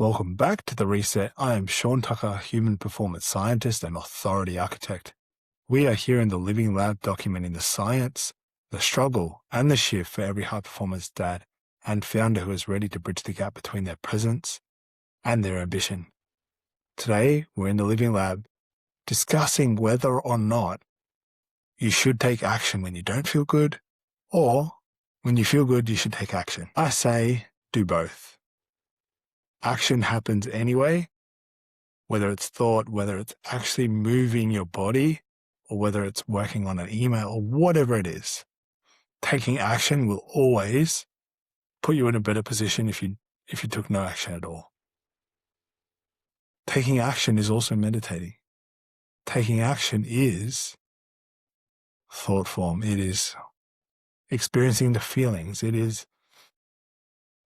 Welcome back to The Reset. I am Sean Tucker, human performance scientist and authority architect. We are here in the Living Lab documenting the science, the struggle, and the shift for every high-performance dad and founder who is ready to bridge the gap between their presence and their ambition. Today, we're in the Living Lab discussing whether or not you should take action when you don't feel good, or when you feel good, you should take action. I say do both. Action happens anyway, whether it's thought, whether it's actually moving your body, or whether it's working on an email or whatever it is. Taking action will always put you in a better position if you took no action at all. Taking action is also meditating. Taking action is thought form. It is experiencing the feelings.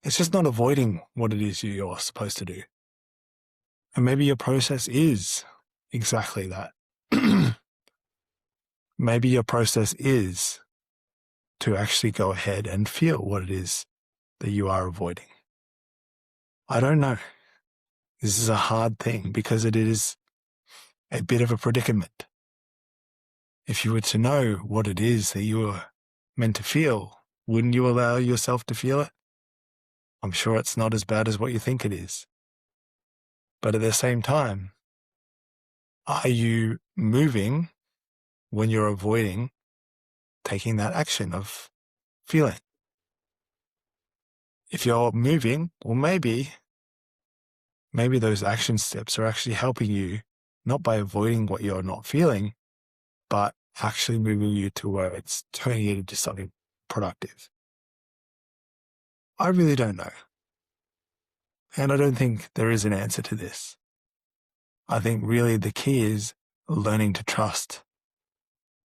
It's just not avoiding what it is you're supposed to do. And maybe your process is exactly that. Maybe your process is to actually go ahead and feel what it is that you are avoiding. I don't know. This is a hard thing because it is a bit of a predicament. If you were to know what it is that you are meant to feel, wouldn't you allow yourself to feel it? I'm sure it's not as bad as what you think it is. But at the same time, are you moving when you're avoiding taking that action of feeling? If you're moving, well, maybe those action steps are actually helping you, not by avoiding what you're not feeling, but actually moving you to where it's turning it into something productive. I really don't know. And I don't think there is an answer to this. I think really the key is learning to trust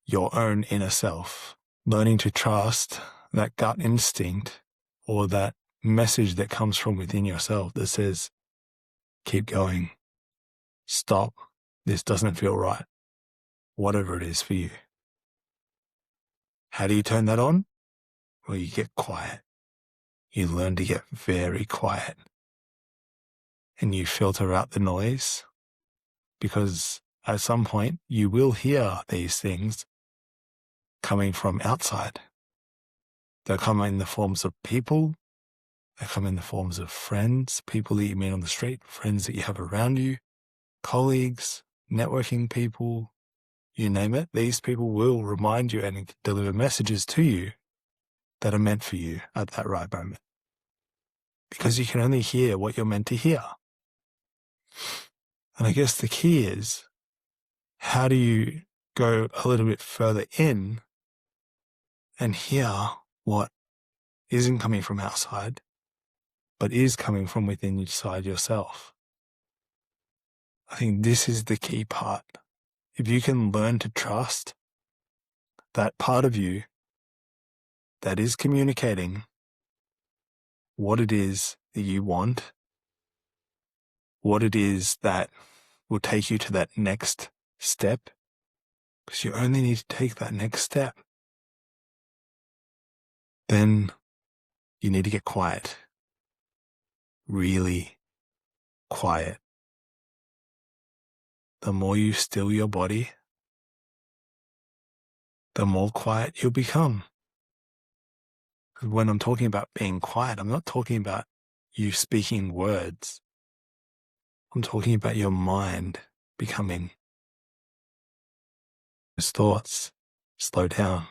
your own inner self, learning to trust that gut instinct or that message that comes from within yourself that says, keep going, stop, this doesn't feel right, whatever it is for you. How do you turn that on? Well, you get quiet. You learn to get very quiet. And you filter out the noise, because at some point you will hear these things coming from outside. They'll come in the forms of people. They come in the forms of friends, people that you meet on the street, friends that you have around you, colleagues, networking people, you name it. These people will remind you and deliver messages to you that are meant for you at that right moment. Because you can only hear what you're meant to hear. And I guess the key is, how do you go a little bit further in and hear what isn't coming from outside, but is coming from within inside yourself? I think this is the key part. If you can learn to trust that part of you that is communicating what it is that you want, what it is that will take you to that next step, because you only need to take that next step, then you need to get quiet. Really quiet. The more you still your body, the more quiet you'll become. When I'm talking about being quiet, I'm not talking about you speaking words. I'm talking about your mind becoming. Those thoughts slow down.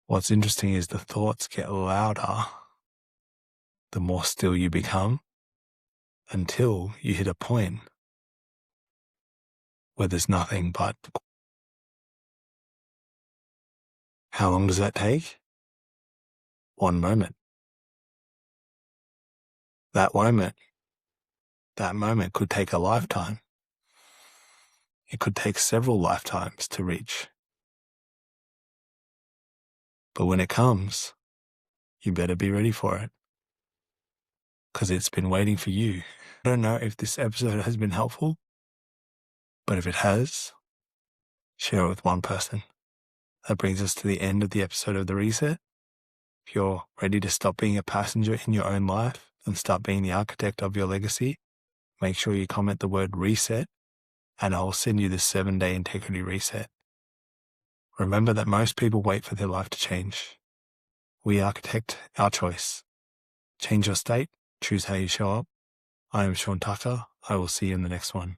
What's interesting is the thoughts get louder the more still you become, until you hit a point where there's nothing but. How long does that take? 1 moment. That moment could take a lifetime. It could take several lifetimes to reach. But when it comes, you better be ready for it, because it's been waiting for you. I don't know if this episode has been helpful, but if it has, share it with one person. That brings us to the end of the episode of The Reset. If you're ready to stop being a passenger in your own life and start being the architect of your legacy, make sure you comment the word reset, and I'll send you the 7-day integrity reset. Remember that most people wait for their life to change. We architect our choice. Change your state, choose how you show up. I am Sean Tucker. I will see you in the next one.